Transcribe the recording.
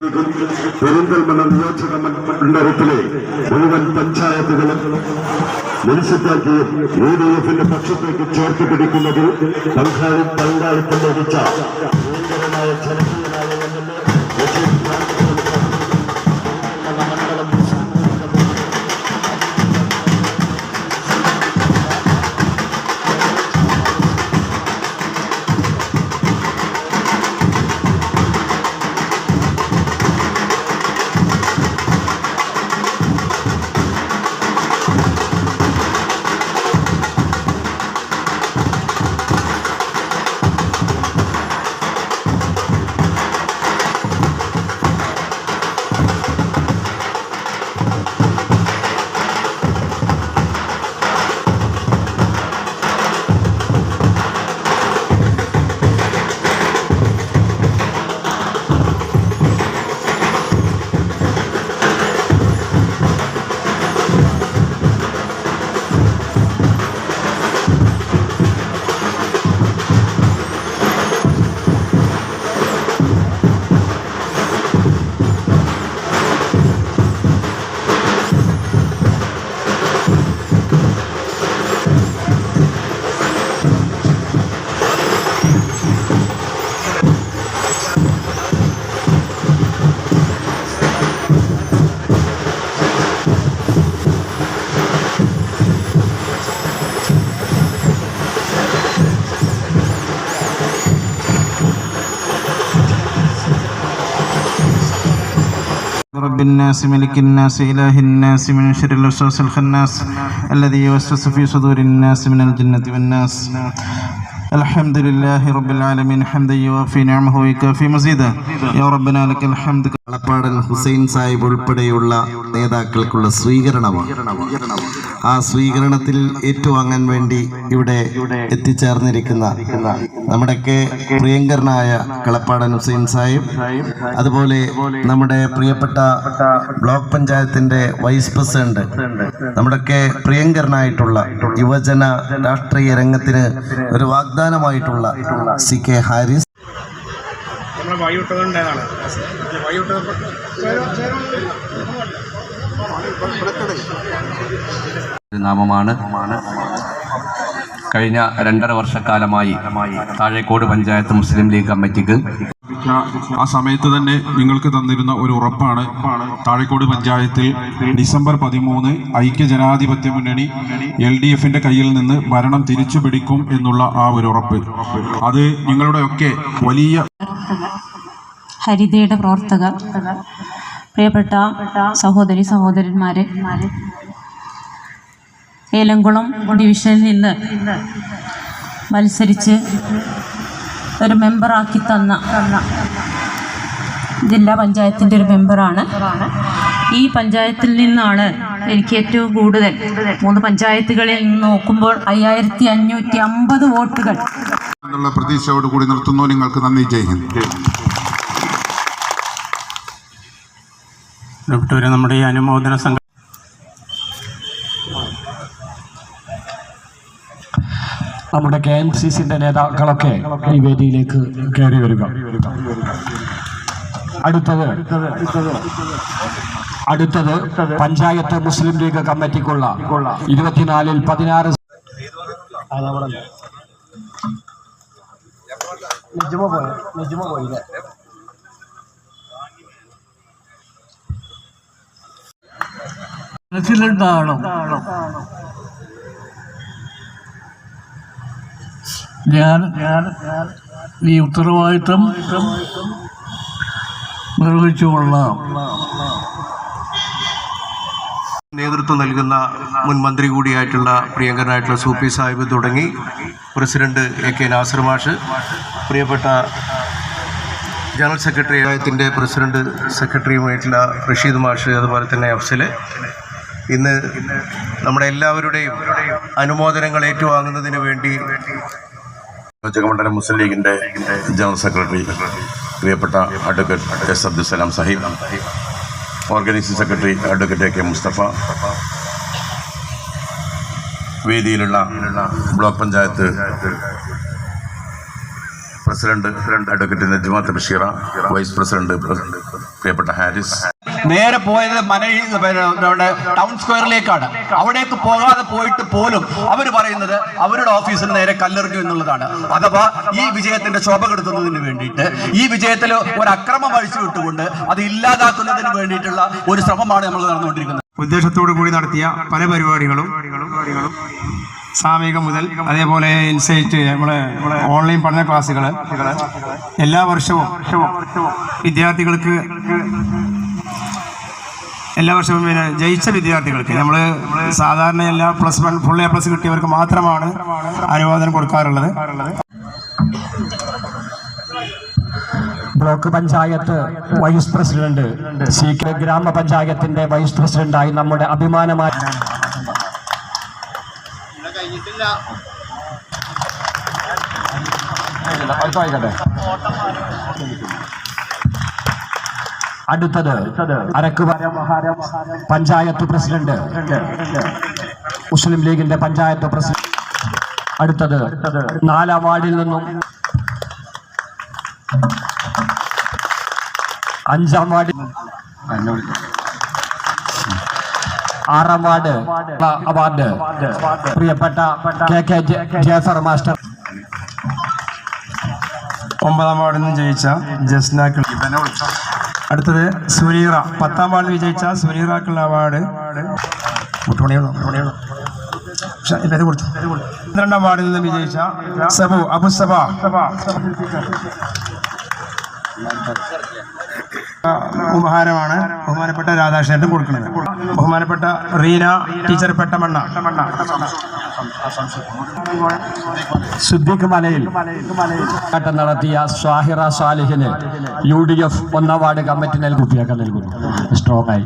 പെരിന്തൽമണ്ണ നിയോജക മണ്ഡലത്തിലെ മുഴുവൻ പഞ്ചായത്തുകളും മുനിസിപ്പാലിറ്റിയും UDF-ന്റെ പക്ഷത്തേക്ക് ചേർത്ത് പിടിക്കുന്നതിൽ പങ്കാളിത്തം ലഭിച്ച ഭയങ്കരമായ ജനകീയനായ رب الناس ملك الناس إله الناس من شر الوسواس الخناس الذي يوسوس في صدور الناس من الجنة والناس الحمد لله رب العالمين حمدا يوافي نعمه ويكافي مزيدا يا ربنا لك الحمد. കളപ്പാടൻ ഹുസൈൻ സാഹിബ് ഉൾപ്പെടെയുള്ള നേതാക്കൾക്കുള്ള സ്വീകരണമാണ്. ആ സ്വീകരണത്തിൽ ഏറ്റുവാങ്ങാൻ വേണ്ടി ഇവിടെ എത്തിച്ചേർന്നിരിക്കുന്ന നമ്മുടെയൊക്കെ പ്രിയങ്കരനായ കളപ്പാടൻ ഹുസൈൻ സാഹിബ്, അതുപോലെ നമ്മുടെ പ്രിയപ്പെട്ട ബ്ലോക്ക് പഞ്ചായത്തിന്റെ വൈസ് പ്രസിഡന്റ്, നമ്മുടെയൊക്കെ പ്രിയങ്കരനായിട്ടുള്ള യുവജന രാഷ്ട്രീയ രംഗത്തിന് ഒരു വാഗ്ദാനമായിട്ടുള്ള CK ഹാരിസ്, നാമമാണ്. കഴിഞ്ഞ 2.5 വർഷക്കാലമായി താഴേക്കോട് പഞ്ചായത്ത് മുസ്ലിം ലീഗ് കമ്മിറ്റിക്ക് ആ സമയത്ത് തന്നെ നിങ്ങൾക്ക് തന്നിരുന്ന ഒരു ഉറപ്പാണ് താഴേക്കോട് പഞ്ചായത്തിൽ ഡിസംബർ 13 ഐക്യ ജനാധിപത്യ മുന്നണി LDF-ന്റെ കയ്യിൽ നിന്ന് ഭരണം തിരിച്ചു പിടിക്കും എന്നുള്ള ആ ഒരു ഉറപ്പ്. അത് നിങ്ങളുടെയൊക്കെ വലിയ ഹരിതയുടെ പ്രവർത്തകർ, പ്രിയപ്പെട്ട സഹോദരി സഹോദരന്മാരെ, ഏലംകുളം ഡിവിഷനിൽ നിന്ന് മത്സരിച്ച് ഒരു മെമ്പറാക്കി തന്ന ജില്ലാ പഞ്ചായത്തിൻ്റെ ഒരു മെമ്പറാണ്. ഈ പഞ്ചായത്തിൽ നിന്നാണ് എനിക്ക് ഏറ്റവും കൂടുതൽ 3 പഞ്ചായത്തുകളിൽ നിന്ന് നോക്കുമ്പോൾ 5550 വോട്ടുകൾ എന്നുള്ള പ്രതീക്ഷയോടുകൂടി നിർത്തുന്നു. നിങ്ങൾക്ക് നന്ദി. ജയ് ഹിന്ദ്. നമ്മുടെ ഈ അനുമോദന സംഘം നമ്മുടെ KMCC-ന്റെ നേതാക്കളൊക്കെ ഈ വേദിയിലേക്ക് കയറി വരിക. അടുത്തത് പഞ്ചായത്ത് മുസ്ലിം ലീഗ് കമ്മിറ്റിക്കുള്ള 24-ൽ 16 മനസ്സിലുണ്ടാവണം. ഞാൻ ഈ ഉത്തരവാദിത്വം നിർവഹിച്ചുകൊള്ളാം. നേതൃത്വം നൽകുന്ന മുൻ മന്ത്രി കൂടിയായിട്ടുള്ള പ്രിയങ്കരനായിട്ടുള്ള സൂപ്പി സാഹിബ് തുടങ്ങി പ്രസിഡന്റ് AK നാസർ മാഷ്, പ്രിയപ്പെട്ട ജനറൽ സെക്രട്ടറി പഞ്ചായത്തിൻ്റെ പ്രസിഡന്റ് സെക്രട്ടറിയുമായിട്ടുള്ള റഷീദ് മാഷ്, അതുപോലെ തന്നെ അഫ്സൽ, ഇന്ന് നമ്മുടെ എല്ലാവരുടെയും അനുമോദനങ്ങൾ ഏറ്റുവാങ്ങുന്നതിന് വേണ്ടി നിയോജകമണ്ഡലം മുസ്ലിം ലീഗിൻ്റെ ജനറൽ സെക്രട്ടറി പ്രിയപ്പെട്ട advocate S. Abdussalam Sahib, organising secretary advocate AK Mustafa, വേദിയിലുള്ള block panchayat president advocate Najma Basheera, vice president പ്രിയപ്പെട്ട ഹാരിസ്. നേരെ പോയത് നമ്മുടെ ടൗൺ സ്ക്വയറിലേക്കാണ്. അവിടേക്ക് പോകാതെ പോയിട്ട് പോലും അവർ പറയുന്നത് അവരുടെ ഓഫീസിൽ നേരെ കല്ലെറിഞ്ഞു എന്നുള്ളതാണ്. അഥവാ ഈ വിജയത്തിന്റെ ശോഭ കെടുത്തുന്നതിന് വേണ്ടിയിട്ട്, ഈ വിജയത്തിൽ ഒരു അക്രമം അഴിച്ചു വിട്ടുകൊണ്ട് അത് ഇല്ലാതാക്കുന്നതിന് വേണ്ടിയിട്ടുള്ള ഒരു ശ്രമമാണ് നമ്മൾ നടന്നുകൊണ്ടിരിക്കുന്നത്. ഉദ്ദേശത്തോടു കൂടി നടത്തിയ പല പരിപാടികളും സാമൂഹികം മുതൽ അതേപോലെ ഇൻസൈറ്റ് നമ്മളെ ഓൺലൈൻ പഠന ക്ലാസ്സുകൾ എല്ലാ വർഷവും വിദ്യാർത്ഥികൾക്ക് പിന്നെ ജയിച്ച വിദ്യാർത്ഥികൾക്ക് നമ്മൾ സാധാരണ എല്ലാ +1 ഫുൾ A+ കിട്ടിയവർക്ക് മാത്രമാണ് അനുമോദനം കൊടുക്കാറുള്ളത്. Block panchayat vice president, secret ഗ്രാമപഞ്ചായത്തിന്റെ വൈസ് പ്രസിഡന്റായി നമ്മുടെ അഭിമാനമായ അടുത്തത് അരക്കുവരം പഞ്ചായത്ത് പ്രസിഡന്റ്, മുസ്ലിം ലീഗിന്റെ പഞ്ചായത്ത് പ്രസിഡന്റ്. അടുത്തത് 4ാം വാർഡിൽ നിന്നും 5ാം വാർഡിൽ 6ാം വാർഡ് അവാർഡ് പ്രിയപ്പെട്ട KK ജാഫർ മാസ്റ്റർ. 9ാം വാർഡിൽ നിന്ന് ജയിച്ച ജസ്നാക്ക്. അടുത്തത് സുനീറ, 10ാം വാർഡിൽ വിജയിച്ച സുനീറക്കുള്ള അവാർഡ് 12ാം വാർഡിൽ നിന്ന് വിജയിച്ച സബു അബുസബ. ഉപഹാരമാണ് ബഹുമാനപ്പെട്ട രാധാകൃഷ്ണൻ കൊടുക്കുന്നത്. ബഹുമാനപ്പെട്ട റീന ടീച്ചർ പെട്ടമണ്ണ. സിദ്ദീഖ് മലയിൽ നടത്തിയ സ്വാഹിറ സാലിഹിന് UDF 1ാം വാർഡ് കമ്മിറ്റി നൽകുന്നു. സ്ട്രോങ് ആയി.